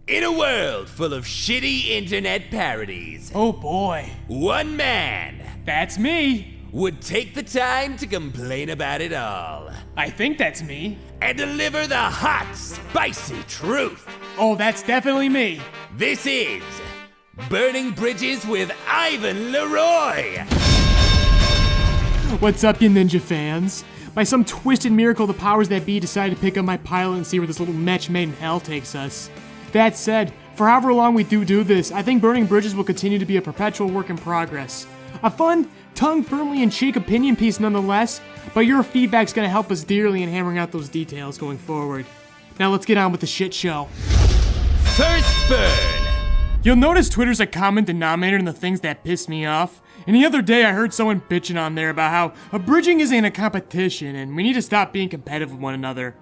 In a world full of shitty internet parodies, Oh boy. one man That's me. would take the time to complain about it all I think that's me. and deliver the hot, spicy truth. Oh, that's definitely me. This is Burning Bridges with Ivan LeRoy. What's up, you ninja fans? By some twisted miracle, the powers that be decided to pick up my pilot and see where this little match made in hell takes us. That said, for however long we do this, I think Burning Bridges will continue to be a perpetual work in progress. A fun, tongue firmly in cheek opinion piece nonetheless, but your feedback's gonna help us dearly in hammering out those details going forward. Now let's get on with the shit show. First burn. You'll notice Twitter's a common denominator in the things that piss me off. And the other day I heard someone bitching on there about how abridging isn't a competition and we need to stop being competitive with one another.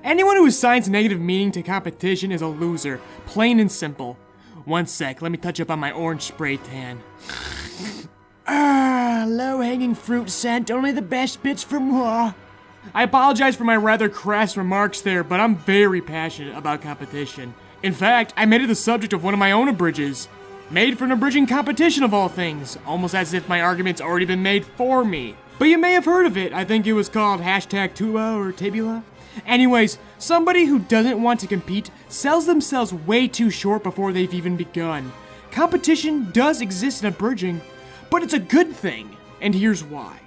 Anyone who assigns negative meaning to competition is a loser, plain and simple. One sec, let me touch up on my orange spray tan. Low-hanging fruit scent, only the best bits for moi. I apologize for my rather crass remarks there, but I'm very passionate about competition. In fact, I made it the subject of one of my own abridges. Made for an abridging competition of all things, almost as if my argument's already been made for me. But you may have heard of it, I think it was called #Tuba or Tabula. Anyways, somebody who doesn't want to compete sells themselves way too short before they've even begun. Competition does exist in abridging, but it's a good thing, and here's why.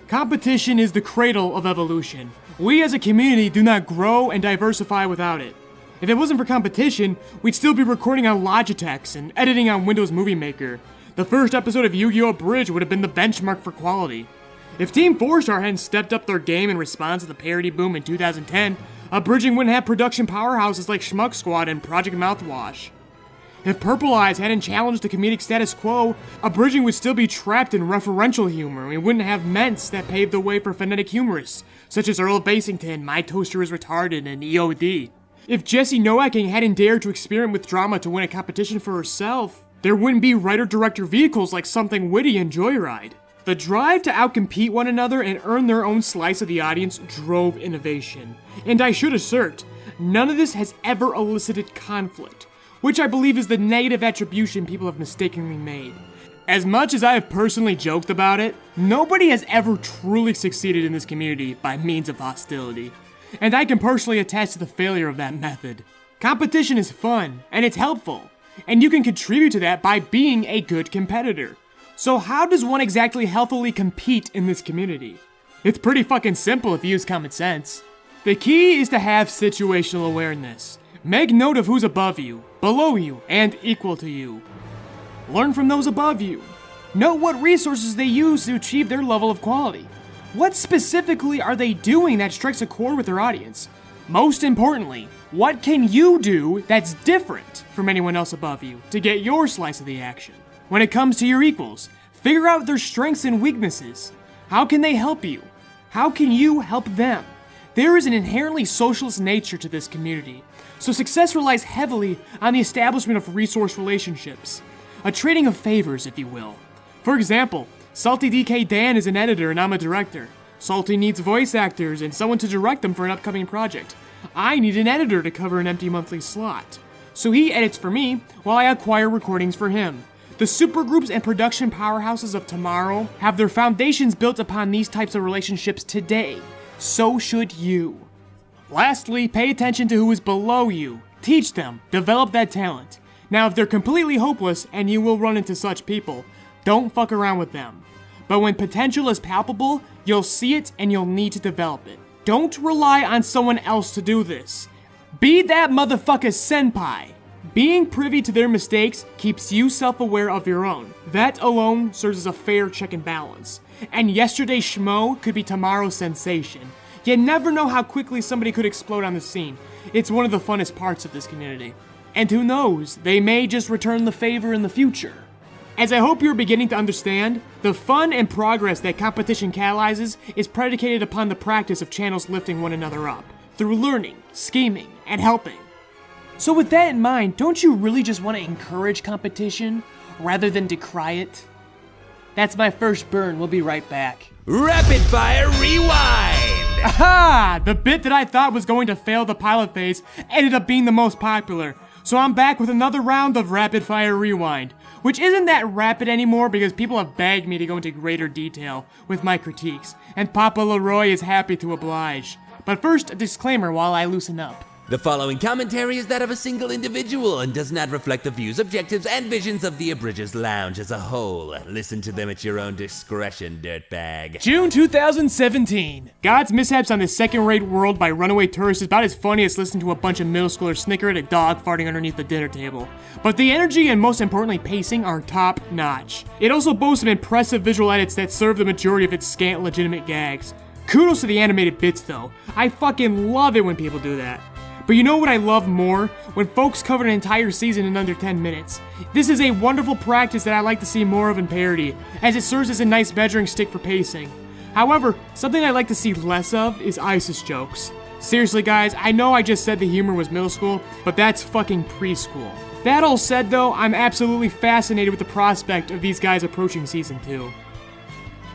Competition is the cradle of evolution. We as a community do not grow and diversify without it. If it wasn't for competition, we'd still be recording on Logitech and editing on Windows Movie Maker. The first episode of Yu-Gi-Oh! Abridged would have been the benchmark for quality. If Team 4-Star hadn't stepped up their game in response to the parody boom in 2010, abridging wouldn't have production powerhouses like Schmuck Squad and Project Mouthwash. If Purple Eyes hadn't challenged the comedic status quo, abridging would still be trapped in referential humor, and we wouldn't have MENTs that paved the way for phonetic humorists, such as Earl of Bassington, My Toaster is Retarded, and EOD. If Jessie Noaking hadn't dared to experiment with drama to win a competition for herself, there wouldn't be writer-director vehicles like Something Witty and JoyRide. The drive to outcompete one another and earn their own slice of the audience drove innovation. And I should assert, none of this has ever elicited conflict, which I believe is the negative attribution people have mistakenly made. As much as I have personally joked about it, nobody has ever truly succeeded in this community by means of hostility. And I can personally attest to the failure of that method. Competition is fun, and it's helpful, and you can contribute to that by being a good competitor. So how does one exactly healthily compete in this community? It's pretty fucking simple if you use common sense. The key is to have situational awareness. Make note of who's above you, below you, and equal to you. Learn from those above you. Note what resources they use to achieve their level of quality. What specifically are they doing that strikes a chord with their audience? Most importantly, what can you do that's different from anyone else above you to get your slice of the action? When it comes to your equals, figure out their strengths and weaknesses. How can they help you? How can you help them? There is an inherently socialist nature to this community, so success relies heavily on the establishment of resource relationships. A trading of favors, if you will. For example, Salty DK Dan is an editor and I'm a director. Salty needs voice actors and someone to direct them for an upcoming project. I need an editor to cover an empty monthly slot. So he edits for me while I acquire recordings for him. The supergroups and production powerhouses of tomorrow have their foundations built upon these types of relationships today. So should you. Lastly, pay attention to who is below you. Teach them, develop that talent. Now if they're completely hopeless, and you will run into such people, don't fuck around with them. But when potential is palpable, you'll see it and you'll need to develop it. Don't rely on someone else to do this. Be that motherfucker's senpai. Being privy to their mistakes keeps you self-aware of your own. That alone serves as a fair check and balance. And yesterday's schmo could be tomorrow's sensation. You never know how quickly somebody could explode on the scene. It's one of the funnest parts of this community. And who knows, they may just return the favor in the future. As I hope you're beginning to understand, the fun and progress that competition catalyzes is predicated upon the practice of channels lifting one another up, through learning, scheming, and helping. So with that in mind, don't you really just want to encourage competition, rather than decry it? That's my first burn, we'll be right back. Rapid Fire Rewind! Aha! The bit that I thought was going to fail the pilot phase ended up being the most popular. So I'm back with another round of Rapid Fire Rewind, which isn't that rapid anymore because people have begged me to go into greater detail with my critiques, and Papa LeRoy is happy to oblige. But first, a disclaimer while I loosen up. The following commentary is that of a single individual and does not reflect the views, objectives, and visions of the Abridged Lounge as a whole. Listen to them at your own discretion, dirtbag. June 2017. God's Mishaps on this second-rate world by RunawayTurist is about as funny as listening to a bunch of middle schoolers snicker at a dog farting underneath the dinner table. But the energy and most importantly pacing are top-notch. It also boasts some impressive visual edits that serve the majority of its scant legitimate gags. Kudos to the animated bits though. I fucking love it when people do that. But you know what I love more? When folks cover an entire season in under 10 minutes. This is a wonderful practice that I like to see more of in parody, as it serves as a nice measuring stick for pacing. However, something I like to see less of is ISIS jokes. Seriously guys, I know I just said the humor was middle school, but that's fucking preschool. That all said though, I'm absolutely fascinated with the prospect of these guys approaching season 2.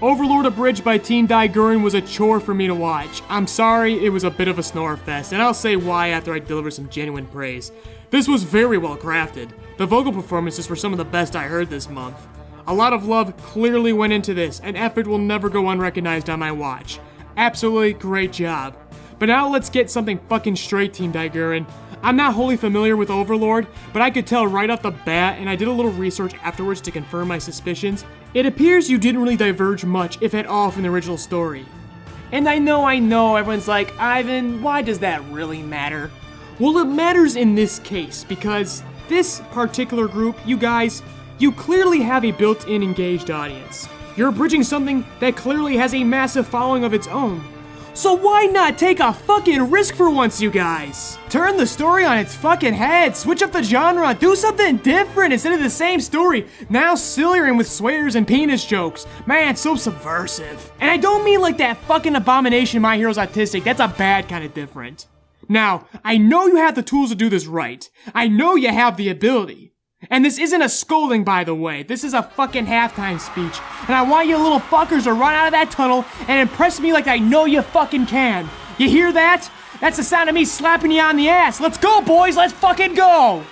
Overlord Abridged by TeamDai-Gurren was a chore for me to watch. I'm sorry, it was a bit of a snore fest, and I'll say why after I deliver some genuine praise. This was very well crafted. The vocal performances were some of the best I heard this month. A lot of love clearly went into this, and effort will never go unrecognized on my watch. Absolutely great job. But now let's get something fucking straight, TeamDai-Gurren. I'm not wholly familiar with Overlord, but I could tell right off the bat, and I did a little research afterwards to confirm my suspicions. It appears you didn't really diverge much, if at all, from the original story. And I know, everyone's like, Ivan, why does that really matter? Well, it matters in this case, because this particular group, you guys, you clearly have a built-in engaged audience. You're abridging something that clearly has a massive following of its own. So why not take a fucking risk for once, you guys? Turn the story on its fucking head, switch up the genre, do something different instead of the same story, now sillier and with swears and penis jokes. Man, so subversive. And I don't mean like that fucking abomination My Hero's Autistic, that's a bad kind of different. Now, I know you have the tools to do this right. I know you have the ability. And this isn't a scolding, by the way. This is a fucking halftime speech. And I want you little fuckers to run out of that tunnel and impress me like I know you fucking can. You hear that? That's the sound of me slapping you on the ass. Let's go, boys. Let's fucking go.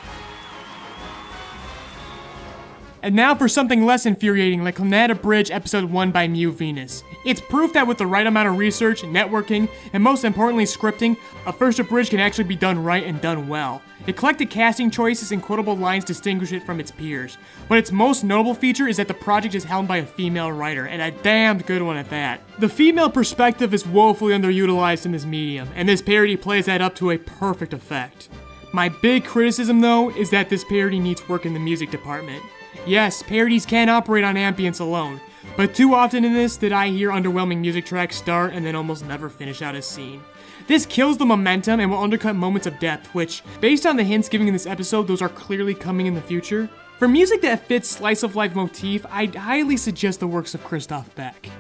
And now for something less infuriating like Clannad Abridged Episode 1 by MewVenus. It's proof that with the right amount of research, networking, and most importantly scripting, a first Abridged can actually be done right and done well. Eclectic casting choices and quotable lines distinguish it from its peers, but its most notable feature is that the project is helmed by a female writer, and a damned good one at that. The female perspective is woefully underutilized in this medium, and this parody plays that up to a perfect effect. My big criticism though is that this parody needs work in the music department. Yes, parodies can operate on ambience alone, but too often in this did I hear underwhelming music tracks start and then almost never finish out a scene. This kills the momentum and will undercut moments of depth, which, based on the hints given in this episode, those are clearly coming in the future. For music that fits slice of life motif, I'd highly suggest the works of Christoph Beck.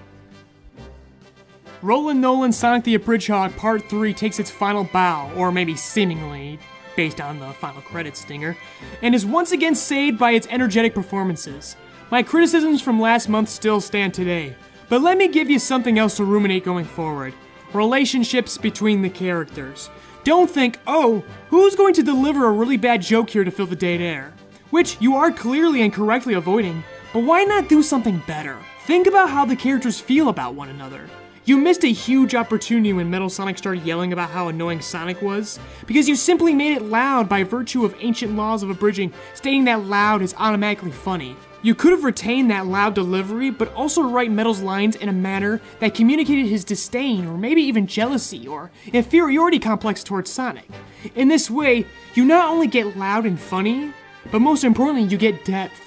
Rollin Nolan Sonic the Abridgehog Part 3 takes its final bow, or maybe seemingly, based on the final credits stinger, and is once again saved by its energetic performances. My criticisms from last month still stand today, but let me give you something else to ruminate going forward. Relationships between the characters. Don't think, oh, who's going to deliver a really bad joke here to fill the dead air? Which you are clearly and correctly avoiding, but why not do something better? Think about how the characters feel about one another. You missed a huge opportunity when Metal Sonic started yelling about how annoying Sonic was, because you simply made it loud by virtue of ancient laws of abridging, stating that loud is automatically funny. You could have retained that loud delivery, but also write Metal's lines in a manner that communicated his disdain, or maybe even jealousy, or inferiority complex towards Sonic. In this way, you not only get loud and funny, but most importantly, you get depth.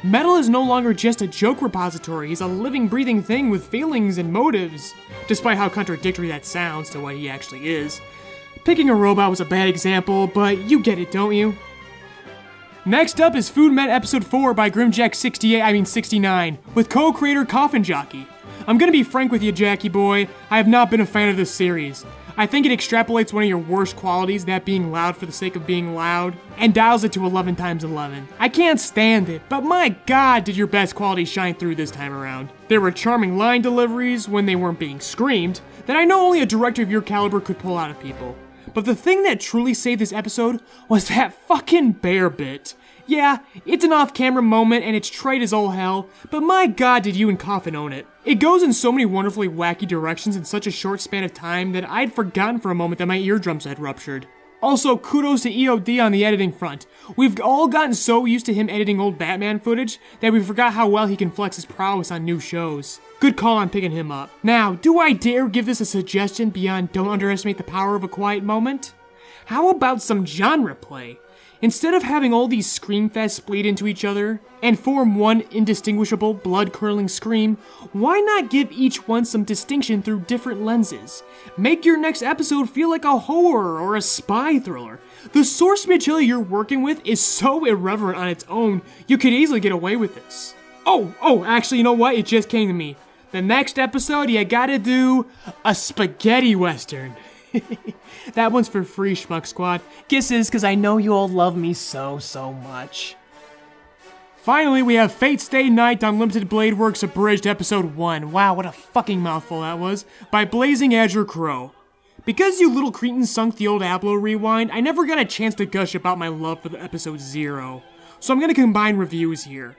Metal is no longer just a joke repository, he's a living, breathing thing with feelings and motives, despite how contradictory that sounds to what he actually is. Picking a robot was a bad example, but you get it, don't you? Next up is Food MENT Episode 4 by Grimjack69, with co-creator Coffin Jockey. I'm gonna be frank with you, Jackie boy, I have not been a fan of this series. I think it extrapolates one of your worst qualities, that being loud for the sake of being loud, and dials it to 11 times 11. I can't stand it, but my god did your best qualities shine through this time around. There were charming line deliveries when they weren't being screamed, that I know only a director of your caliber could pull out of people. But the thing that truly saved this episode was that fucking bear bit. Yeah, it's an off-camera moment and it's trite as all hell, but my god did you and Coffin own it. It goes in so many wonderfully wacky directions in such a short span of time that I'd forgotten for a moment that my eardrums had ruptured. Also, kudos to EOD on the editing front. We've all gotten so used to him editing old Batman footage that we forgot how well he can flex his prowess on new shows. Good call on picking him up. Now, do I dare give this a suggestion beyond don't underestimate the power of a quiet moment? How about some genre play? Instead of having all these scream fests bleed into each other and form one indistinguishable, blood-curdling scream, why not give each one some distinction through different lenses? Make your next episode feel like a horror or a spy thriller. The source material you're working with is so irreverent on its own, you could easily get away with this. Actually, you know what? It just came to me. The next episode, you gotta do a spaghetti western. That one's for free, Schmuck Squad. Kisses, because I know you all love me so much. Finally, we have Fate Stay Night Unlimited Blade Works Abridged Episode 1. Wow, what a fucking mouthful that was. By BlazingAzureCrow. Because you little cretins sunk the old Ablo rewind, I never got a chance to gush about my love for the episode 0. So I'm gonna combine reviews here.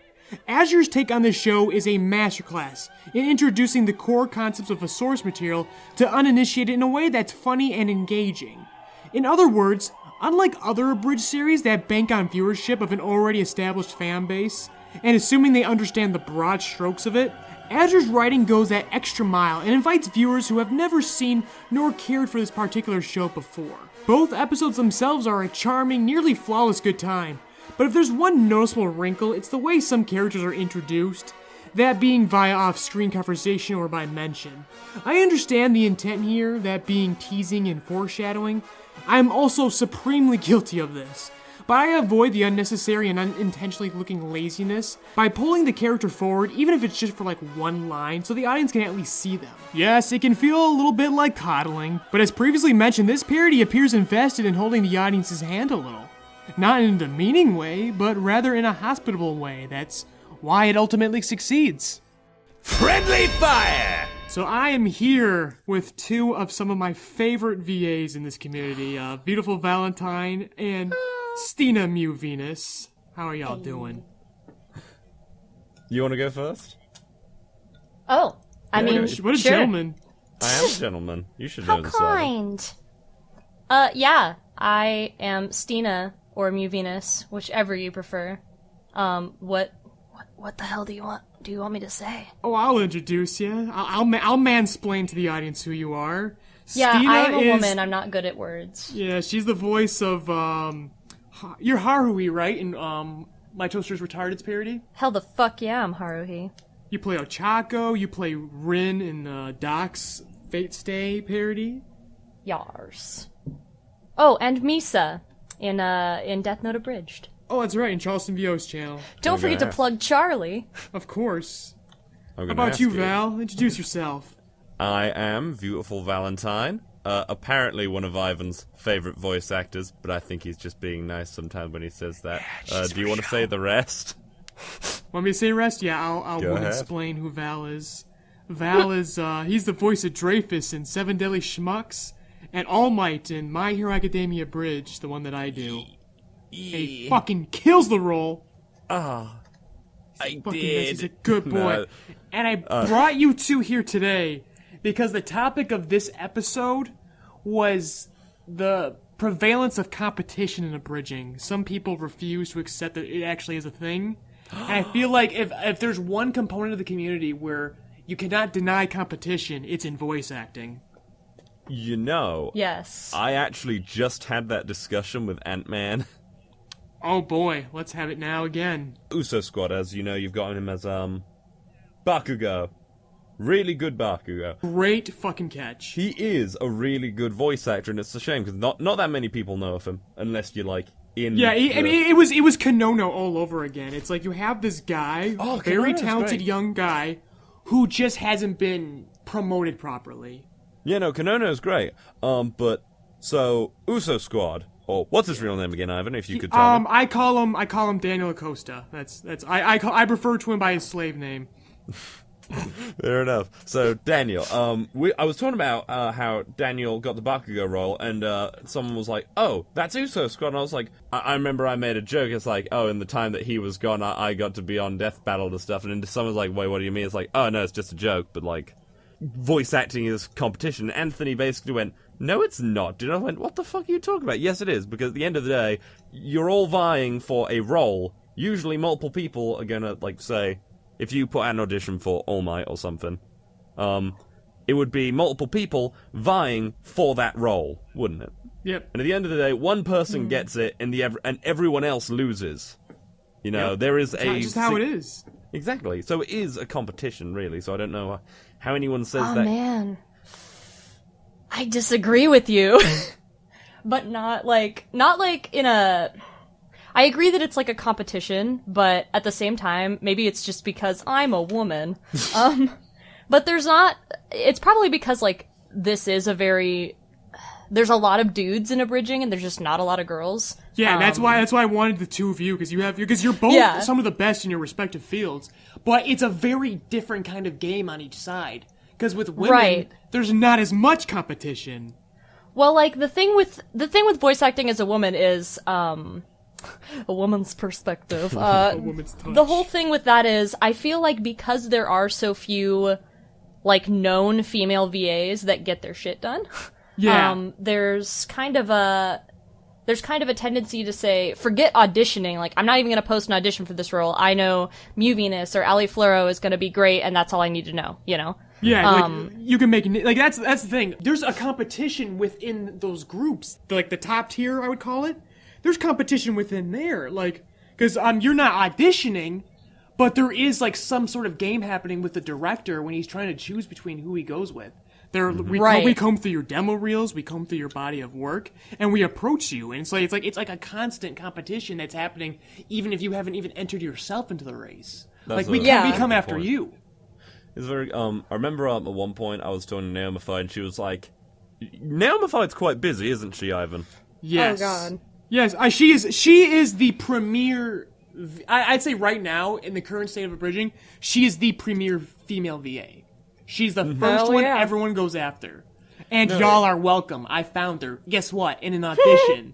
Azure's take on this show is a masterclass in introducing the core concepts of a source material to uninitiated in a way that's funny and engaging. In other words, unlike other abridged series that bank on viewership of an already established fan base, and assuming they understand the broad strokes of it, Azure's writing goes that extra mile and invites viewers who have never seen nor cared for this particular show before. Both episodes themselves are a charming, nearly flawless good time. But if there's one noticeable wrinkle, it's the way some characters are introduced, that being via off-screen conversation or by mention. I understand the intent here, that being teasing and foreshadowing. I'm also supremely guilty of this, but I avoid the unnecessary and unintentionally looking laziness by pulling the character forward, even if it's just for like one line, so the audience can at least see them. Yes, it can feel a little bit like coddling, but as previously mentioned, this parody appears invested in holding the audience's hand a little. Not in a demeaning way, but rather in a hospitable way. That's why it ultimately succeeds. Friendly fire! So I am here with two of some of my favorite VAs in this community, Viewtiful Valentine and Stina MewVenus. How are y'all doing? You want to go first? Oh, I mean, what a sure. gentleman. I am a gentleman. You should How know this. kind. Yeah, I am Stina or MewVenus, whichever you prefer. What the hell do you want me to say? Oh, I'll introduce you. I'll mansplain to the audience who you are. Yeah, Stina I'm a is, woman. I'm not good at words. Yeah, she's the voice of you're Haruhi, right? In My Toaster's Retarded's parody. Hell the fuck yeah, I'm Haruhi. You play Ochako. You play Rin in Doc's Fate Stay parody. Yars. Oh, and Misa in Death Note Abridged. Oh, that's right, in Charleston VO's channel. Don't forget to plug Charlie. Of course. How How about you, Val? Introduce yourself. I am Viewtiful Valentine. Apparently one of Ivan's favorite voice actors, but I think he's just being nice sometimes when he says that. Do you want to say the rest? Want me to say rest? Yeah, I'll Go ahead. explain who Val is. Val is, he's the voice of Dreyfus in Seven Deadly Schmucks, and All Might in My Hero Academia Abridged, the one that I do. He fucking kills the role. I Fucking did. He's a good boy. No. And I brought you two here today because the topic of this episode was the prevalence of competition in abridging. Some people refuse to accept that it actually is a thing. And I feel like if there's one component of the community where you cannot deny competition, it's in voice acting. You know, Yes. I actually just had that discussion with Ant-Man. Oh boy, let's have it now again. Uso Squad, as you know, you've got him as, Bakugo. Really good Bakugo. Great fucking catch. He is a really good voice actor, and it's a shame, because not that many people know of him, unless you're, like, in... Yeah, I mean, it was Konono all over again. It's like you have this guy, very Konono's talented great. young guy, who just hasn't been promoted properly. Yeah, no, Konono's great. But, so, Uso Squad, or what's his real name again, Ivan, if you could tell me? I call him Daniel Acosta. I refer to him by his slave name. Fair enough. So, Daniel, I was talking about how Daniel got the Bakugo role, and someone was like, oh, that's Uso Squad, and I was like, I remember I made a joke, it's like, oh, in the time that he was gone, I got to be on Death Battle and stuff, and then someone's like, wait, what do you mean? It's like, oh, no, it's just a joke, but, like, voice acting is competition. Anthony basically went, no, it's not, dude. I went, what the fuck are you talking about? Yes, it is, because at the end of the day, you're all vying for a role. Usually multiple people are gonna, like, say, if you put out an audition for All Might or something, it would be multiple people vying for that role, wouldn't it? Yep. And at the end of the day, one person gets it, and everyone else loses. You know, there is That's just how it is. Exactly. So it is a competition, really. So I don't know how anyone says Oh that. man, I disagree with you, but not like in a. I agree that it's like a competition, but at the same time, maybe it's just because I'm a woman. But there's not. It's probably because like this is a very. There's a lot of dudes in abridging, and there's just not a lot of girls. Yeah, that's why I wanted the two of you, because you're both some of the best in your respective fields. But it's a very different kind of game on each side. Because with women, there's not as much competition. Well, like the thing with voice acting as a woman is a woman's perspective. A woman's touch. The whole thing with that is, I feel like because there are so few like known female VAs that get their shit done. Yeah. There's kind of a tendency to say, forget auditioning, like, I'm not even gonna post an audition for this role. I know MewVenus or Ali Floro is gonna be great, and that's all I need to know, you know? Yeah, like, you can make, like, that's the thing. There's a competition within those groups. Like, the top tier, I would call it. There's competition within there, like, because, you're not auditioning, but there is, like, some sort of game happening with the director when he's trying to choose between who he goes with. We comb through your demo reels, we comb through your body of work, and we approach you. And it's like a constant competition that's happening, even if you haven't even entered yourself into the race. That's we come after you. It's very. I remember at one point I was talking to Naomified, and she was like, "Naomified's quite busy, isn't she, Ivan?" Yes. Oh God. Yes, she is the premier. I'd say right now in the current state of abridging, she is the premier female VA. She's the first one everyone goes after. And y'all are welcome. I found her. Guess what? In an audition.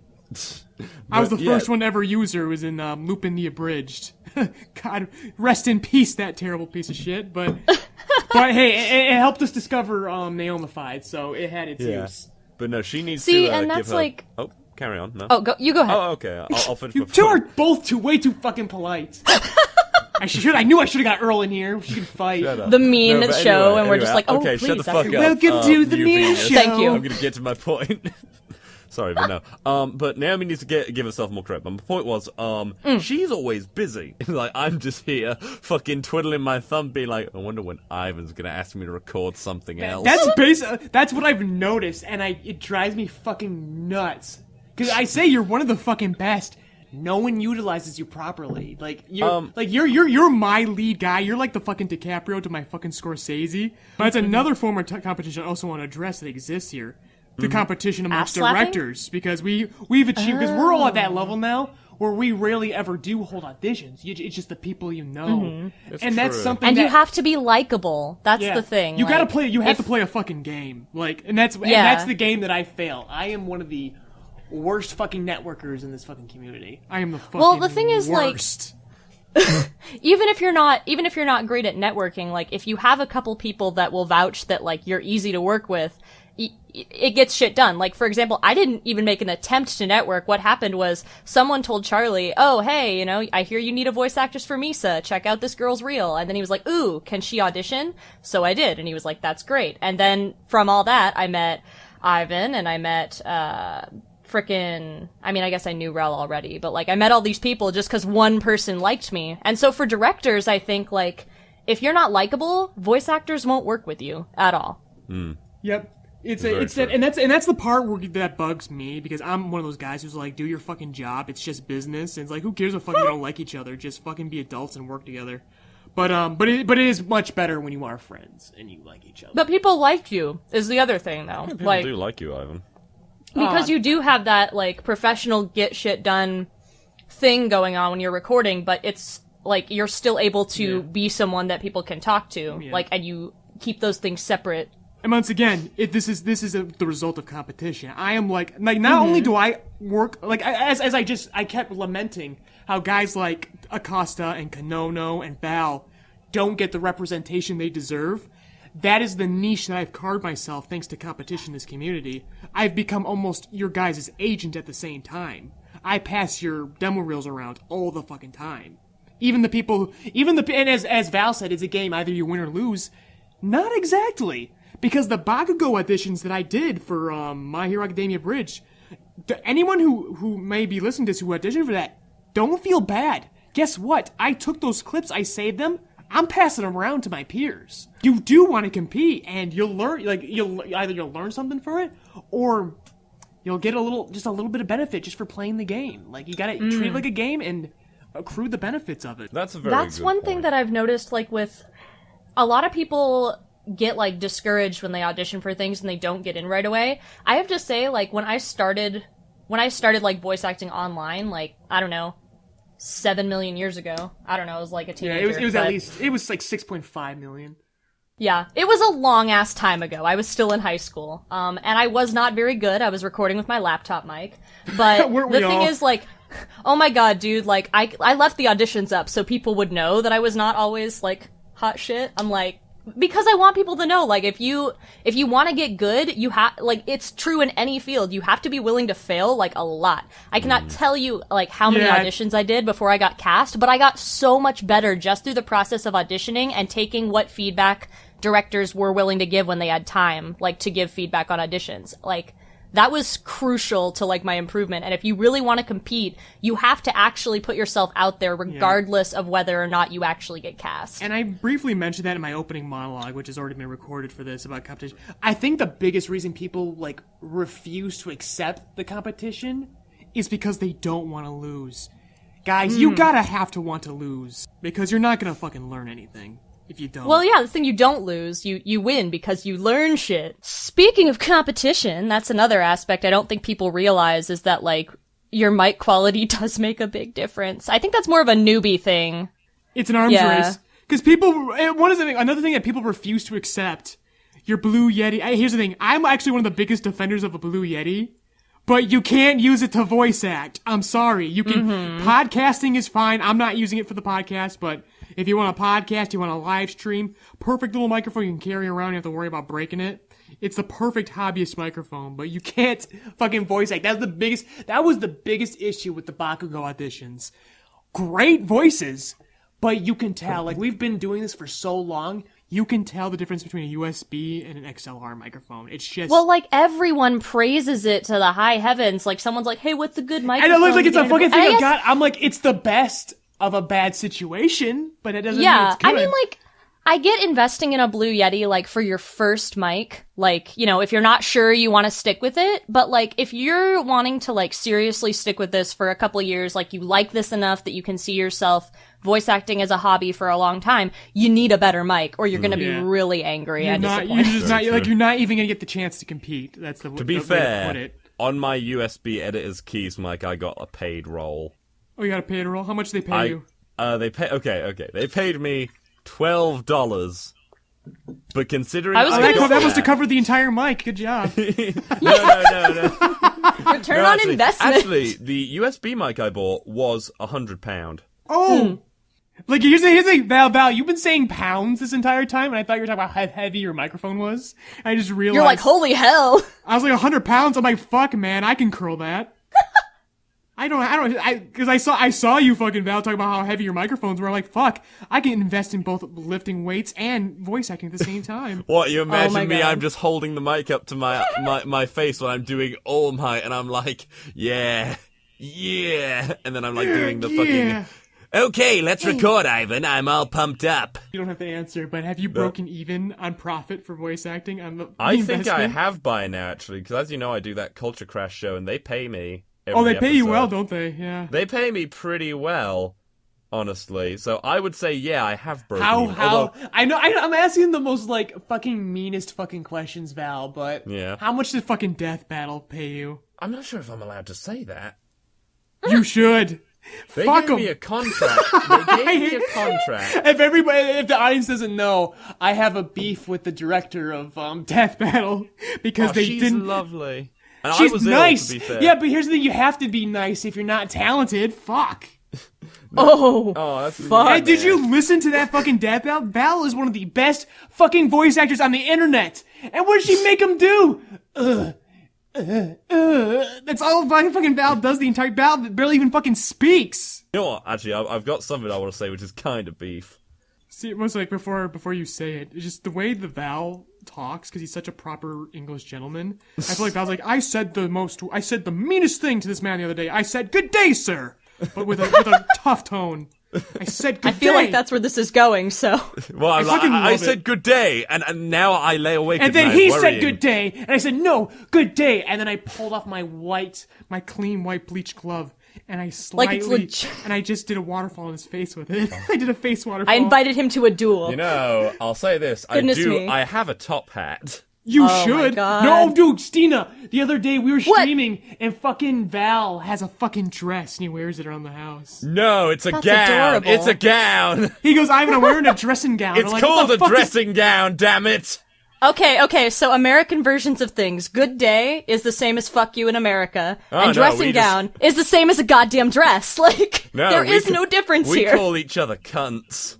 I was the first one to ever use her. It was in Lupin the Abridged. God, rest in peace, that terrible piece of shit. But hey, it helped us discover Naomified, so it had its use. But no, she needs See, to and give that's her... like... Oh, carry on. No. Oh, you go ahead. Oh, okay. I'll finish my You two point. are both way too fucking polite. I knew I should have got Earl in here. She could fight. The mean show, and we're just like, oh, okay, please. shut the fuck up. Welcome to the mean Venus. show. Thank you. I'm gonna get to my point. Sorry, but no. But Naomi needs to give herself more credit. But my point was, she's always busy. Like, I'm just here, fucking twiddling my thumb, being like, I wonder when Ivan's gonna ask me to record something else. That's what I've noticed, and it drives me fucking nuts. Because I say you're one of the fucking best. No one utilizes you properly. Like you're my lead guy. You're like the fucking DiCaprio to my fucking Scorsese. But it's another form of competition I also want to address that exists here. The competition amongst directors, because we've achieved, because we're all at that level now where we rarely ever do hold auditions. It's just the people you know, and that's something. And you have to be likable. That's the thing. You gotta play. You have to play a fucking game. Like, and that's the game that I fail. I am one of the worst fucking networkers in this fucking community. I am the fucking the thing is, worst. even if you're not great at networking, like, if you have a couple people that will vouch that, like, you're easy to work with, it gets shit done. Like, for example, I didn't even make an attempt to network. What happened was someone told Charlie, oh, hey, you know, I hear you need a voice actress for Misa. Check out this girl's reel. And then he was like, ooh, can she audition? So I did. And he was like, that's great. And then from all that, I met Ivan, and I met, I guess I knew Rel already, but, like, I met all these people just because one person liked me. And so for directors, I think, like, if you're not likable, voice actors won't work with you at all. Yep. It's that, and that's the part that bugs me, because I'm one of those guys who's like, do your fucking job. It's just business. And it's like, who gives a fuck if you don't like each other? Just fucking be adults and work together. But it is much better when you are friends and you like each other. But people like you is the other thing, though. People like, do like you, Ivan. Because you do have that, like, professional get shit done thing going on when you're recording, but it's like, you're still able to be someone that people can talk to, like, and you keep those things separate. And once again, this is the result of competition. I am like not only do I work like as I kept lamenting how guys like Acosta and Kanono and Val don't get the representation they deserve. That is the niche that I've carved myself thanks to competition in this community. I've become almost your guys' agent at the same time. I pass your demo reels around all the fucking time. And as Val said, it's a game either you win or lose. Not exactly. Because the Bakugo auditions that I did for My Hero Academia Abridged, anyone who may be listening to this who auditioned for that, don't feel bad. Guess what? I took those clips, I saved them, I'm passing them around to my peers. You do want to compete, and you'll learn, like, you'll learn something for it, or you'll get a little bit of benefit just for playing the game. Like, you gotta treat it like a game and accrue the benefits of it. That's one thing that I've noticed, like, with a lot of people get, like, discouraged when they audition for things and they don't get in right away. I have to say, like, when I started, like, voice acting online, like, I don't know, 7 million years ago. I don't know, I was, like, a teenager. Yeah, it was like 6.5 million. Yeah, it was a long-ass time ago. I was still in high school. And I was not very good. I was recording with my laptop mic. But the thing is, like, oh my god, dude, like, I left the auditions up so people would know that I was not always, like, hot shit. I'm like, because I want people to know, like, if you want to get good, you have, like, it's true in any field, you have to be willing to fail, like, a lot. I cannot tell you, like, how many auditions I did before I got cast, but I got so much better just through the process of auditioning and taking what feedback directors were willing to give when they had time, like, to give feedback on auditions. Like, that was crucial to, like, my improvement. And if you really want to compete, you have to actually put yourself out there regardless of whether or not you actually get cast. And I briefly mentioned that in my opening monologue, which has already been recorded for this about competition. I think the biggest reason people, like, refuse to accept the competition is because they don't want to lose. Guys, you gotta have to want to lose, because you're not gonna fucking learn anything if you don't. Well, yeah, the thing, you don't lose, you win because you learn shit. Speaking of competition, that's another aspect I don't think people realize is that, like, your mic quality does make a big difference. I think that's more of a newbie thing. It's an arms race. Because another thing that people refuse to accept, your Blue Yeti. Here's the thing, I'm actually one of the biggest defenders of a Blue Yeti, but you can't use it to voice act. I'm sorry. You can, podcasting is fine, I'm not using it for the podcast, but if you want a podcast, you want a live stream, perfect little microphone you can carry around, you have to worry about breaking it. It's the perfect hobbyist microphone, but you can't fucking voice act. That was the biggest issue with the Bakugo auditions. Great voices, but you can tell, like, we've been doing this for so long, you can tell the difference between a USB and an XLR microphone. It's just... Well, like, everyone praises it to the high heavens. Like, someone's like, hey, what's a good microphone? And it looks like it's a fucking thing I've got. I'm like, it's the best of a bad situation, but it doesn't mean it's good. I mean, like, I get investing in a Blue Yeti, like, for your first mic. Like, you know, if you're not sure you want to stick with it, but, like, if you're wanting to, like, seriously stick with this for a couple of years, like, you like this enough that you can see yourself voice acting as a hobby for a long time, you need a better mic, or you're gonna be really angry and disappointed. You're not even gonna get the chance to compete. That's the way to put it. On my USB editor's keys mic, I got a paid role. Oh, you got a paid role? How much did they pay you? They paid me $12. But considering that must have covered the entire mic. Good job. No. Return on investment. Actually, the USB mic I bought was £100. Oh! Like, here's the thing, Val, you've been saying pounds this entire time, and I thought you were talking about how heavy your microphone was. I just realized... You're like, holy hell! I was like, 100 pounds? I'm like, fuck, man, I can curl that. Because I saw you fucking, Val, talking about how heavy your microphones were. I'm like, fuck, I can invest in both lifting weights and voice acting at the same time. What, you imagine me, I'm just holding the mic up to my face when I'm doing all my, and I'm like, yeah, and then I'm like doing the fucking... Okay, let's record, Ivan. I'm all pumped up. You don't have to answer, but have you broken even on profit for voice acting? I think I have by now, actually, because as you know, I do that Culture Crash show, and they pay me they every pay you episode. well, don't they? Yeah. They pay me pretty well, honestly. So I would say, yeah, I have broken even. How? I know, I'm asking the most, like, fucking meanest fucking questions, Val, but... Yeah. How much did fucking Death Battle pay you? I'm not sure if I'm allowed to say that. You should. They Fuck gave 'em. me a contract. They gave me a contract. If the audience doesn't know, I have a beef with the director of Death Battle because they she's didn't. lovely. And She's I was nice. ill, to be fair. Yeah, but here's the thing: you have to be nice if you're not talented. Fuck. Oh, that's fuck. Hey, did you listen to that fucking Death Battle? Val is one of the best fucking voice actors on the internet. And what did she make him do? That's all fucking Val does the entire Val barely even fucking speaks. You know what? Actually, I've got something I want to say, which is kind of beef. See, it was like before you say it, it's just the way the Val talks, because he's such a proper English gentleman. I feel like Val's like, I said the meanest thing to this man the other day. I said, "Good day, sir," but with a tough tone. I said, "Good I feel day." like that's where this is going, so. Well, I said good day, and now I lay awake And at then night he worrying. said good day, and I said no, good day, and then I pulled off my clean white bleach glove, and I Like it's slightly, legit. and I just did a waterfall in his face with it. I did a face waterfall. I invited him to a duel. You know, I'll say this. Goodness me. I have a top hat. You Oh should. my God. No, dude, Stina. The other day we were What? streaming, and fucking Val has a fucking dress, and he wears it around the house. No, it's a That's gown. adorable. It's a gown. He goes, "Ivan, I'm wearing a dressing gown." It's I'm like, called "What a the fuck is-" dressing gown, damn it. Okay, so American versions of things. Good day is the same as fuck you in America, Oh, and no, dressing we just- gown is the same as a goddamn dress. Like, No, there we is ca- no difference We here. call each other cunts.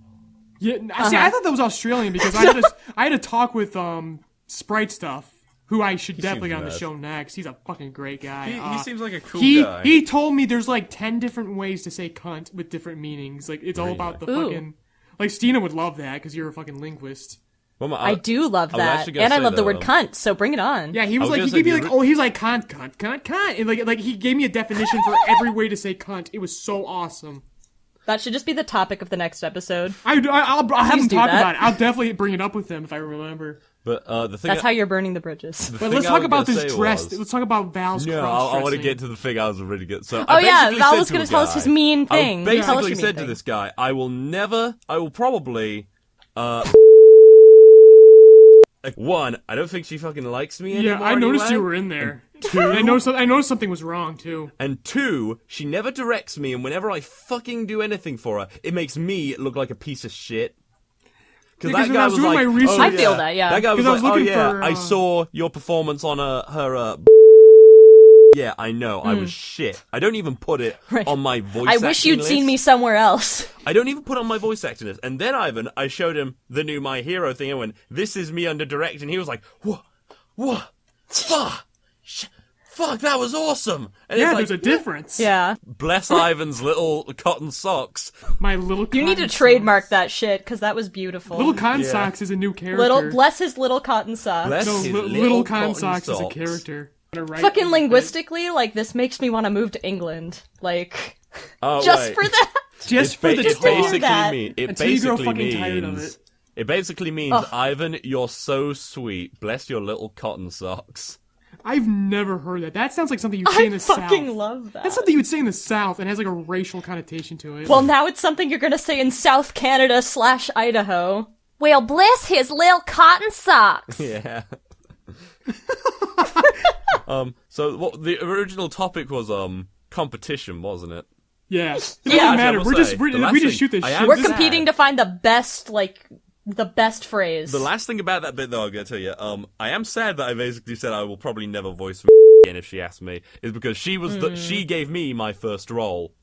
Yeah, see, I thought that was Australian because I had a talk with Sprite Stuff, who I should definitely get on the nice. show next. He's a fucking great guy. He seems like a cool he guy. he told me there's like 10 different ways to say cunt with different meanings. Like it's all about the Ooh. fucking. Like Stina would love that because you're a fucking linguist. Well, I do love I was that, actually gonna and I say love the that, word cunt. So bring it on. Yeah, he was I was like gonna he say gave me the like he was like cunt, and like he gave me a definition for every way to say cunt. It was so awesome. That should just be the topic of the next episode. I'll have him do talk that. about it. I'll definitely bring it up with him if I remember. But the thing That's how you're burning the bridges. But thing let's I talk was about gonna this say dress. was- Let's talk about Val's No, cross I want to dressing. get to the thing I was really good. So Oh, I yeah, basically Val said was to gonna a tell us guy- his mean thing. I Tell us basically your mean said to thing. this guy, I will probably, one, I don't think she fucking likes me anymore. Yeah, I noticed anyway. you were in there. Two, I noticed something was wrong too. and two, she never directs me, and whenever I fucking do anything for her, it makes me look like a piece of shit. Because Because that when guy I was was doing like, my research- oh, I feel that, yeah. That guy was 'Cause I was like, oh looking yeah, for, I saw your performance on her. Yeah, I know, I was shit. I don't even put it Right. on my voice I wish acting you'd seen list. me somewhere else. I don't even put on my voice acting list. And then I showed him the new My Hero thing and went, this is me under direction. He was like, what, fuck, that was awesome. And Yeah, it's like, there's a difference. Yeah. bless Ivan's little cotton socks. My little. You need to cotton trademark socks. that shit, because that was beautiful. Little cotton Yeah. socks is a new character. Bless his little cotton socks. Bless No, his little cotton cotton socks is a socks. character. Fucking linguistically, like, this makes me want to move to England. Like, Oh, just wait. for that. Just for the it to hear talk. basically that. it Until you grow basically fucking tired of means it. it basically means Ivan, you're so sweet. Bless your little cotton socks. I've never heard that. That sounds like something you'd say in I the South. fucking love that. That's something you would say in the South and has like a racial connotation to it. Well, now it's something you're gonna say in South Canada / Idaho. Well, bless his little cotton socks. Yeah. So what the original topic was competition, wasn't it? yeah, it Yeah. doesn't matter. I will We're just say, we the last just thing- shoot this I shit. am We're sad. competing to find the best phrase. The last thing about that bit, though, I'm gonna tell you, I am sad that I basically said I will probably never voice again if she asked me, is because she was she gave me my first role.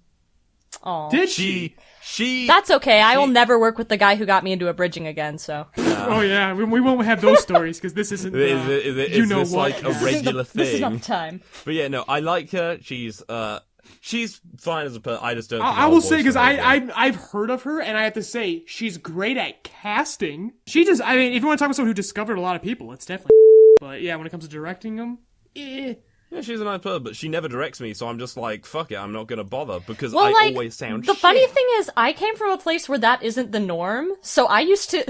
Aw. Did she? She. That's okay. I will never work with the guy who got me into abridging again. So Oh yeah, we won't have those stories because this isn't. Is you know this what? like a regular this is not the thing? time. But yeah, no, I like her. She's fine as a person. I just don't. Think I I'll will voice say because her again. I've heard of her and I have to say she's great at casting. She just I mean if you want to talk about someone who discovered a lot of people, it's definitely. But yeah, when it comes to directing them, Yeah, she's a nice person, but she never directs me, so I'm just like, fuck it, I'm not gonna bother because Well, I like, always sound the shit. funny thing is, I came from a place where that isn't the norm. So I used to,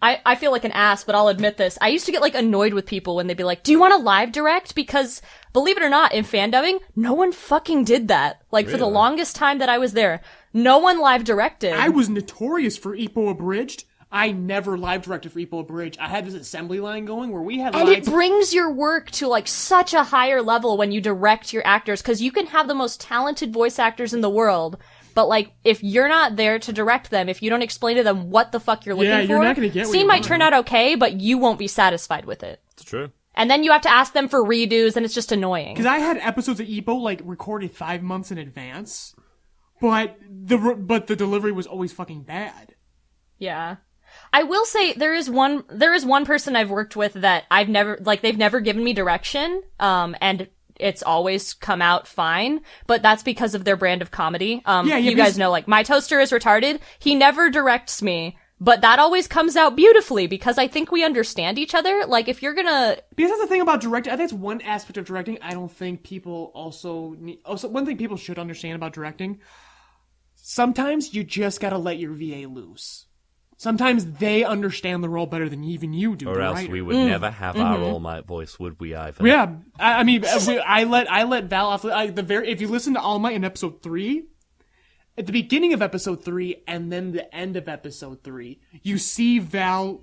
I feel like an ass, but I'll admit this. I used to get like annoyed with people when they'd be like, "Do you want to live direct?" Because believe it or not, in fan dubbing, no one fucking did that. Like for the Really? longest time that I was there, no one live directed. I was notorious for Ippo Abridged. I never live directed for Equal Bridge. I had this assembly line going where we had And lines. it brings your work to, like, such a higher level when you direct your actors, because you can have the most talented voice actors in the world, but, like, if you're not there to direct them, if you don't explain to them what the fuck you're looking for, you're not gonna get what scene you might want. turn out okay, but you won't be satisfied with it. It's true. And then you have to ask them for redos, and it's just annoying. Because I had episodes of Epo, like, recorded 5 months in advance, but the delivery was always fucking bad. Yeah. I will say there is one person I've worked with that they've never given me direction, and it's always come out fine, but that's because of their brand of comedy. You guys know, like, my toaster is retarded. He never directs me, but that always comes out beautifully because I think we understand each other. Like, if you're gonna... Because that's the thing about directing. I think it's one aspect of directing I don't think people also need... Also, one thing people should understand about directing, sometimes you just gotta let your VA loose. Sometimes they understand the role better than even you do. Or else writer. we would never have our All Might voice, would we, Ivan? Yeah, I mean, I let Val off. If you listen to All Might in episode 3, at the beginning of episode 3 and then the end of episode 3, you see Val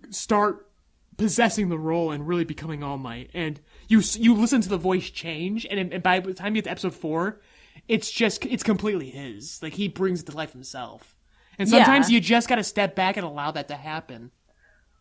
start possessing the role and really becoming All Might, and you listen to the voice change, and by the time you get to episode 4, it's completely his. Like, he brings it to life himself. And sometimes you just gotta step back and allow that to happen.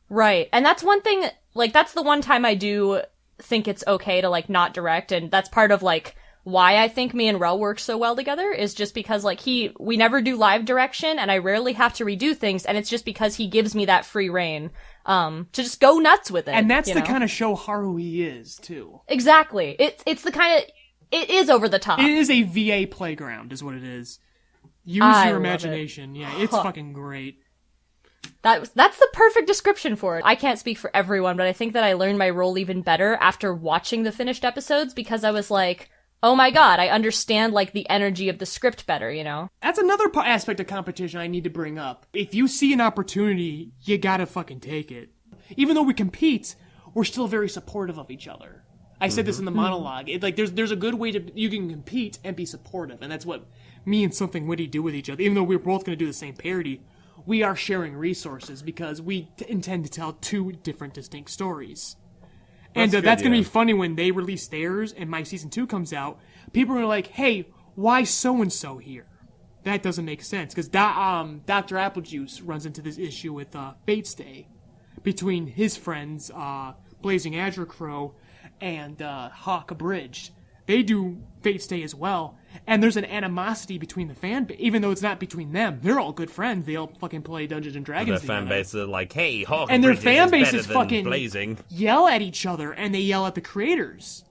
Right. And that's one thing, like, that's the one time I do think it's okay to, like, not direct, and that's part of, like, why I think me and Rel work so well together, is just because, like, we never do live direction, and I rarely have to redo things, and it's just because he gives me that free reign, to just go nuts with it. And that's the kind of show Haru he is, too. Exactly. It's the kind of, it is over the top. It is a VA playground, is what it is. Use your imagination. Yeah, it's fucking great. That's the perfect description for it. I can't speak for everyone, but I think that I learned my role even better after watching the finished episodes, because I was like, oh my god, I understand, like, the energy of the script better, you know? That's another aspect of competition I need to bring up. If you see an opportunity, you gotta fucking take it. Even though we compete, we're still very supportive of each other. I said this in the monologue. There's a good way you can compete and be supportive, and that's what me and Something Witty do with each other. Even though we're both going to do the same parody, we are sharing resources because we intend to tell 2 different distinct stories. And that's going to be funny when they release theirs and my season 2 comes out. People are like, hey, why so-and-so here? That doesn't make sense, because Dr. Applejuice runs into this issue with Bates Day between his friends, BlazingAzureCrow and Hawk Abridged. They do Fate's Day as well, and there's an animosity between the fan base, even though it's not between them. They're all good friends. They all fucking play Dungeons and Dragons Their fan together. base are like, hey, Hawk And their Bridges fan is base better is than fucking Blazing. yell at each other, and they yell at the creators.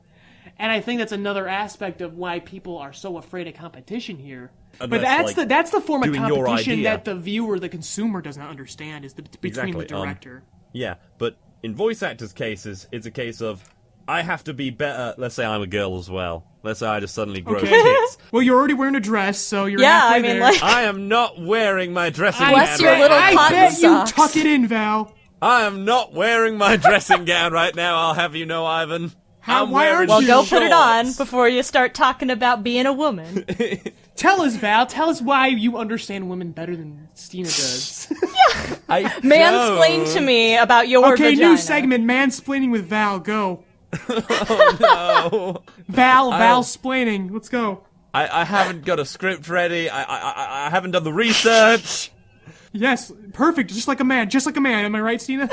And I think that's another aspect of why people are so afraid of competition here. And But that's the form of doing your competition idea. that the viewer, the consumer, does not understand, is between Exactly, the director. Yeah, but in voice actors' cases, it's a case of, I have to be better. Let's say I'm a girl as well. Let's say I just suddenly grow tits. Well, you're already wearing a dress, so you're Yeah, halfway I mean, there. like, I am not wearing my dressing Bless gown your right little now. I cotton bet socks. you tuck it in, Val. I am not wearing my dressing gown right now, I'll have you know, Ivan. I'm why wearing aren't well, you? go put it on shorts. before you start talking about being a woman. Tell us, Val. Tell us why you understand women better than Stina does. I Mansplain don't. to me about your Okay, vagina. new segment, mansplaining with Val. Go. No. Val-splaining. Let's go. I haven't got a script ready. I haven't done the research. Yes, perfect. Just like a man. Just like a man. Am I right, Stina?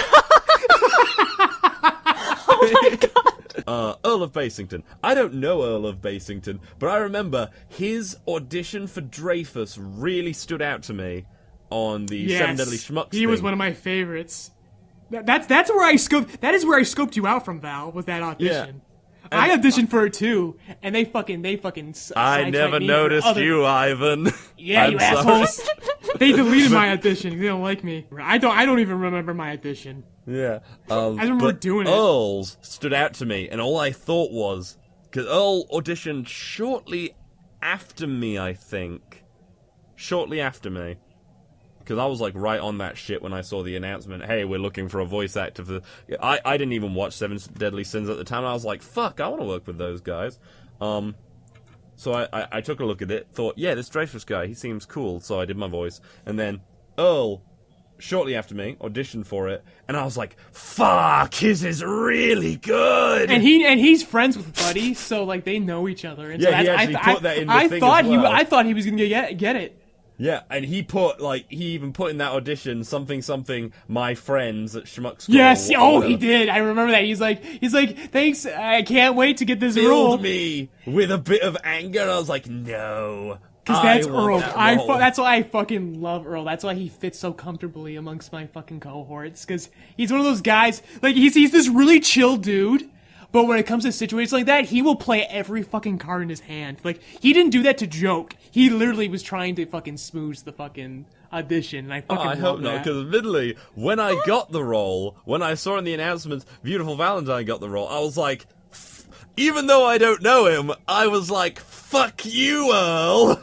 Earl of Bassington. I don't know Earl of Bassington, but I remember his audition for Dreyfus really stood out to me on the Seven Deadly Schmucks He was thing. one of my favorites. That's where I scoped. That is where I scoped you out from, Val. Was that audition? I auditioned for it too, and they fucking. I never noticed you, Ivan. Yeah, I'm you sorry. assholes. They deleted my audition. They don't like me. I don't even remember my audition. Yeah. I remember but doing it. Earl's stood out to me, and all I thought was, because Earl auditioned shortly after me, I think. Shortly after me. Because I was like right on that shit when I saw the announcement, hey, we're looking for a voice actor for... I didn't even watch Seven Deadly Sins at the time, I was like, fuck, I want to work with those guys. So I took a look at it, thought, yeah, this Dreyfus guy, he seems cool, so I did my voice. And then Earl shortly after me, auditioned for it, and I was like, fuck, his is really good! And he's friends with Buddy, so, like, they know each other. And Yeah, so he actually put that in the thing as well. I thought he was gonna get it. Yeah, and he even put in that audition something, my friends at Schmuck's. Yes, he did. I remember that. He's like, thanks, I can't wait to get this role. Filled me with a bit of anger, I was like, no. Because that's Earl. That That's why I fucking love Earl. That's why he fits so comfortably amongst my fucking cohorts. Because he's one of those guys, like, he's this really chill dude, but when it comes to situations like that, he will play every fucking card in his hand. Like, he didn't do that to joke. He literally was trying to fucking smooze the fucking audition, and I fucking I love hope that. not, because admittedly, when I got the role, when I saw in the announcements Viewtiful Valentine got the role, I was like, even though I don't know him, I was like, fuck you, Earl!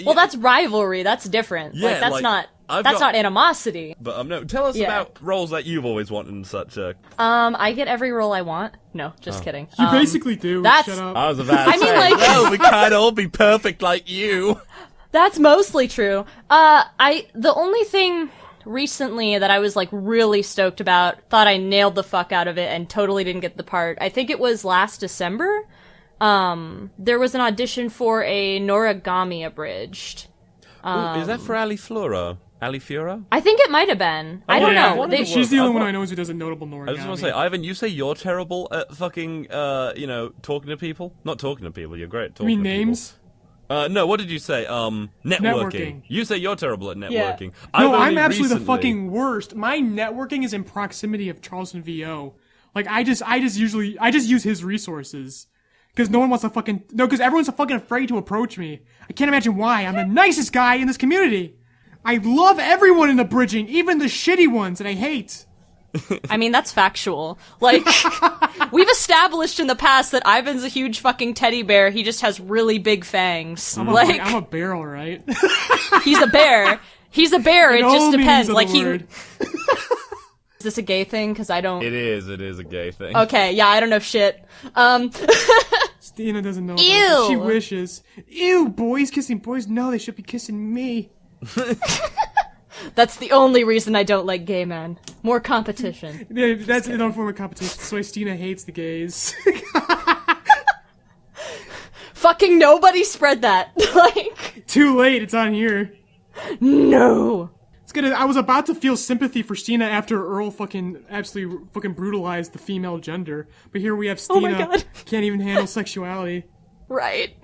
Well, that's rivalry. That's different. Yeah, like, that's like, not animosity. But no, tell us Yeah. about roles that you've always wanted and such. I get every role I want. No, just kidding. You basically do. that's- Shut up. I was about to I mean, say, like- well, we can't all be perfect like you. That's mostly true. The only thing recently that I was, like, really stoked about, thought I nailed the fuck out of it and totally didn't get the part, I think it was last December. There was an audition for a Noragami Abridged. Ooh, is that for Ali Flora? Ali Fiora? I think it might have been. I don't yeah, know. one of the She's the I only one thought- I know who does a notable Noragami. I just want to say, Ivan, you say you're terrible at fucking, talking to people? Not talking to people, you're great at talking You to mean names? people. No, what did you say? Networking. You say you're terrible at networking. No, I've I'm only absolutely the recently- fucking worst. My networking is in proximity of Charleston VO. Like, I just use his resources. Because no one wants to fucking, because everyone's fucking afraid to approach me. I can't imagine why. I'm the nicest guy in this community. I love everyone in Abridging, even the shitty ones that I hate. I mean, that's factual. Like, we've established in the past that Ivan's a huge fucking teddy bear. He just has really big fangs. I'm a bear, alright? He's a bear. He's a bear. It all just meanings depends. of the Like, word. Is this a gay thing? Because I don't. It is a gay thing. Okay, yeah, I don't know shit. Stina doesn't know about Ew. it. She wishes. Ew, boys kissing boys? No, they should be kissing me. That's the only reason I don't like gay men. More competition. Yeah, that's another form of competition. That's why Stina hates the gays. Fucking nobody spread that. Like, Too late, it's on here. no. It's good. I was about to feel sympathy for Stina after Earl fucking absolutely fucking brutalized the female gender, but here we have Oh Stina my God. can't even handle sexuality. Right.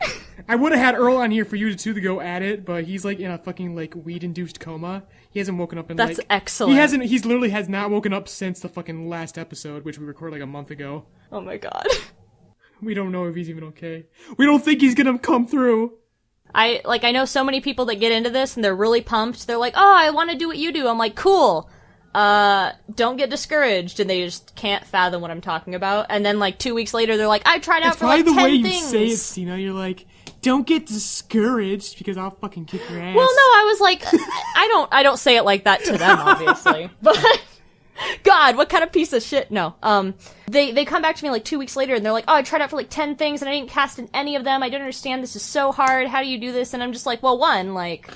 I would have had Earl on here for you two to go at it, but he's like in a fucking like weed-induced coma. He hasn't woken up in That's like excellent. He's literally has not woken up since the fucking last episode, which we recorded like a month ago. Oh my god. We don't know if he's even okay. We don't think he's gonna come through. I know so many people that get into this and they're really pumped. They're like, oh, I want to do what you do. I'm like, cool. Don't get discouraged. And they just can't fathom what I'm talking about. And then like 2 weeks later, they're like, I tried out It's for probably like the 10 way things. you say it, Stina. You're like, don't get discouraged because I'll fucking kick your ass. Well, no, I was like, I don't say it like that to them, obviously. But, God, what kind of piece of shit? No. They come back to me like 2 weeks later and they're like, oh, I tried out for like 10 things and I didn't cast in any of them. I don't understand. This is so hard. How do you do this? And I'm just like, well, one, like,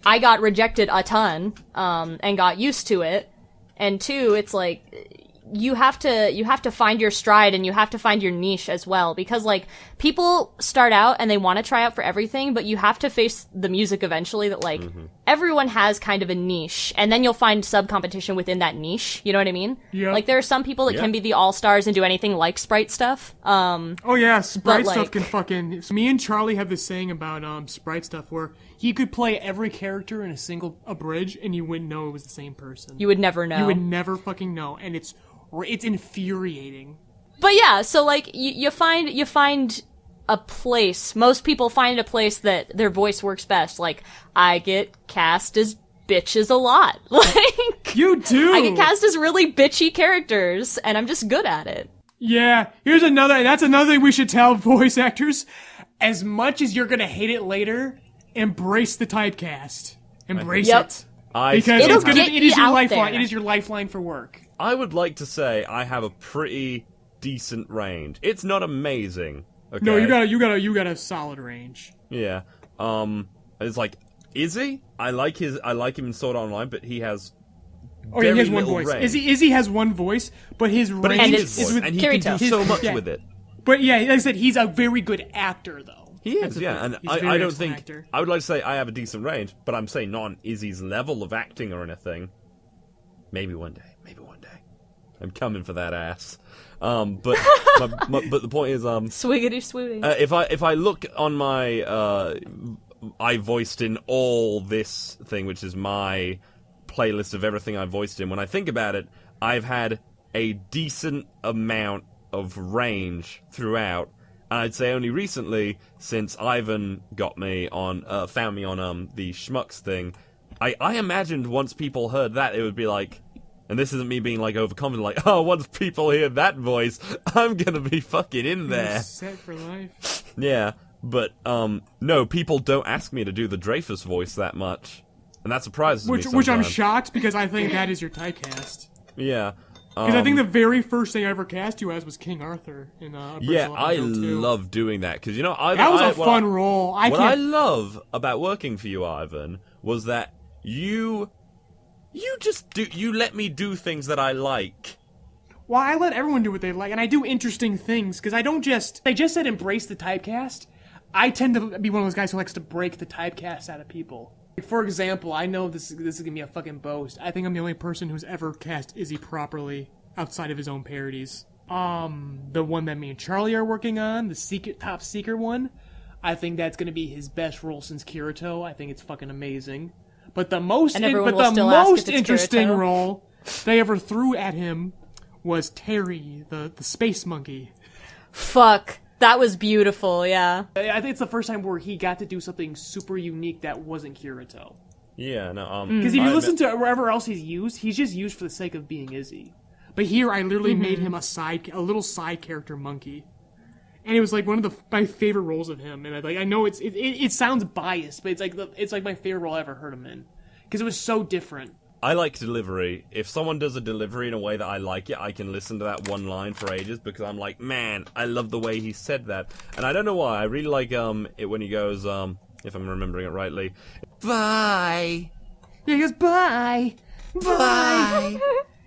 I got rejected a ton, and got used to it. And two, it's like, you have to find your stride and you have to find your niche as well, because like people start out and they want to try out for everything, but you have to face the music eventually that like everyone has kind of a niche, and then you'll find sub competition within that niche. You know what I mean? Yeah. Like there are some people that can be the all-stars and do anything like sprite stuff. Oh yeah, Sprite But, stuff like- can fucking... Me and Charlie have this saying about Sprite stuff where he could play every character in a single abridge and you wouldn't know it was the same person. You would never know. You would never fucking know, and it's infuriating. But yeah, so like you find a place. Most people find a place that their voice works best. Like I get cast as bitches a lot. Like You do! I get cast as really bitchy characters, and I'm just good at it. Yeah, that's another thing we should tell voice actors. As much as you're gonna hate it later, embrace the typecast. Embrace Yep. it. Because It'll Because get it is you your out lifeline. there. It is your lifeline for work. I would like to say I have a pretty decent range. It's not amazing. Okay? No, you got a solid range. Yeah. It's like Izzy. I like him in Sword Art Online, but he has Oh yeah, he has one little voice. range. Izzy has one voice, but his But range it's his is voice, with and he can do Kirito. so much yeah. with it. But yeah, like I said, he's a very good actor, though. He That's is, the yeah, thing. and He's a very I don't excellent think actor. I would like to say I have a decent range, but I'm saying not on Izzy's level of acting or anything. Maybe one day. I'm coming for that ass. But but the point is, Swiggity swooty. if I look on my I voiced in all this thing, which is my playlist of everything I voiced in. When I think about it, I've had a decent amount of range throughout. And I'd say only recently, since Ivan got me on, found me on the Schmucks thing, I imagined once people heard that, it would be like, and this isn't me being like overconfident, like, oh, once people hear that voice, I'm gonna be fucking in there. Set for life. Yeah, but no, people don't ask me to do the Dreyfus voice that much, and that surprises me Which I'm sometimes. shocked because I think that is your typecast. Yeah. Because I think the very first thing I ever cast you as was King Arthur in Abridged Yeah, I 1102. love doing that because you know That was a fun role. What I love about working for you, Ivan, was that you let me do things that I like. Well, I let everyone do what they like, and I do interesting things, because I just said embrace the typecast. I tend to be one of those guys who likes to break the typecast out of people. Like, for example, I know this is gonna be a fucking boast. I think I'm the only person who's ever cast Izzy properly outside of his own parodies. The one that me and Charlie are working on, the top secret one, I think that's gonna be his best role since Kirito. I think it's fucking amazing. But the most interesting Kirito. role they ever threw at him was Terry, the space monkey. Fuck. That was beautiful, yeah. I think it's the first time where he got to do something super unique that wasn't Kirito. Yeah, no, Because if you listen to wherever else he's just used for the sake of being Izzy. But here, I literally made him a little side character monkey. And it was like one of my favorite roles of him. And I know it sounds biased, but it's like my favorite role I ever heard him in. Because it was so different. I like delivery. If someone does a delivery in a way that I like it, I can listen to that one line for ages because I'm like, man, I love the way he said that. And I don't know why. I really like it when he goes, if I'm remembering it rightly, bye. Yeah, he goes, bye. Bye.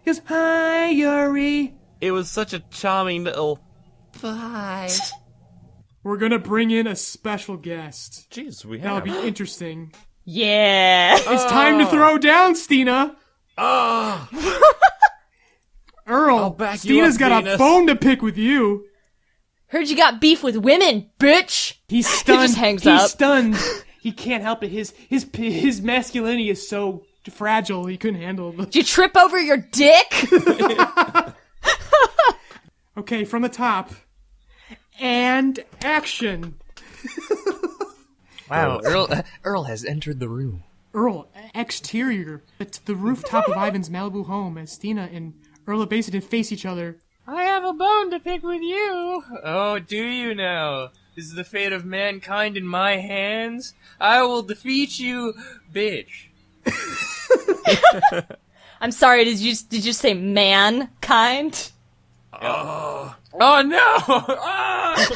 He goes, hi, Yuri. It was such a charming little bye. We're gonna bring in a special guest. Jeez, we That'll have. be interesting. Yeah. It's time to throw down, Stina. Ah! Earl, back you Stina's up, got Venus. a bone to pick with you. Heard you got beef with women, bitch. He's stunned. He just hangs He's up. stunned. He can't help it. His masculinity is so fragile. He couldn't handle it. Did you trip over your dick? Okay, from the top. And action. Wow, Earl has entered the room. Earl, exterior. It's the rooftop of Ivan's Malibu home as Stina and Earl of Bassington face each other. I have a bone to pick with you. Oh, do you now? Is the fate of mankind in my hands? I will defeat you, bitch. I'm sorry, did you say mankind? Oh no! Ah!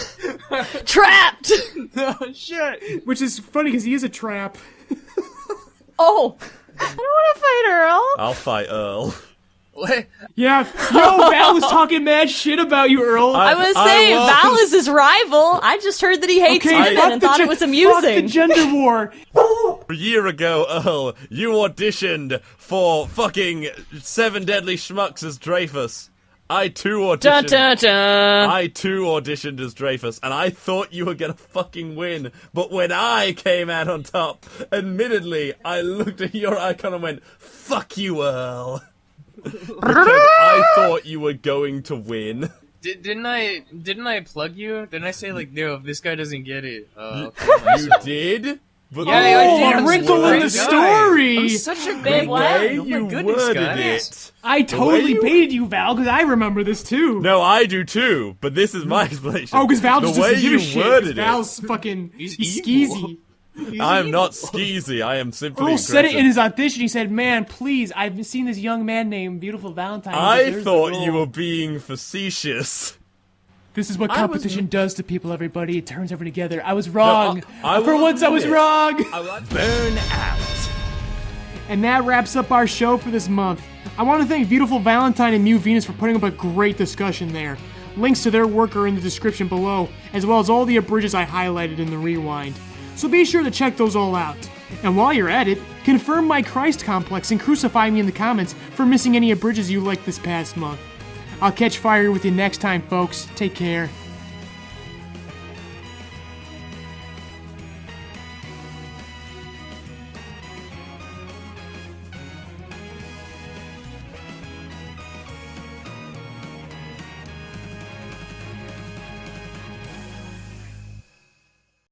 Trapped! Oh shit! Which is funny because he is a trap. Oh. I don't want to fight Earl. I'll fight Earl. What? Yeah. Yo, Val was talking mad shit about you, Earl. I was saying, was. Val is his rival. I just heard that he hates women fuck and the thought it was amusing. Fuck the gender war. A year ago, Earl, you auditioned for fucking Seven Deadly Schmucks as Dreyfus. I too auditioned. Dun, dun, dun. I too auditioned as Dreyfus, and I thought you were gonna fucking win. But when I came out on top, admittedly, I looked at your icon and went, "Fuck you, Earl," because I thought you were going to win. Didn't I plug you? Didn't I say like, no, if this guy doesn't get it, You did? But Yeah, I Oh, did. a I'm wrinkle such a in great the guy. story. I'm such a Babe, great what? guy. way Oh my you goodness, worded guys. it. I totally you- baited you, Val, because I remember this too. No, I do too, but this is my explanation. Oh, because Val just the way doesn't give you a shit. 'cause worded it. Val's fucking He's skeezy. I'm not skeezy. I am simply Earl said it in aggressive. his audition. He said, "Man, please, I've seen this young man named Viewtiful Valentine. He I deserves the thought role." you were being facetious. This is what I was- competition does to people, everybody. It turns everyone together. I was wrong. I For will once, I was admit- wrong. Burn out. And that wraps up our show for this month. I want to thank Viewtiful Valentine and MewVenus for putting up a great discussion there. Links to their work are in the description below, as well as all the abridges I highlighted in the rewind. So be sure to check those all out. And while you're at it, confirm my Christ complex and crucify me in the comments for missing any abridges you liked this past month. I'll catch fire with you next time, folks. Take care.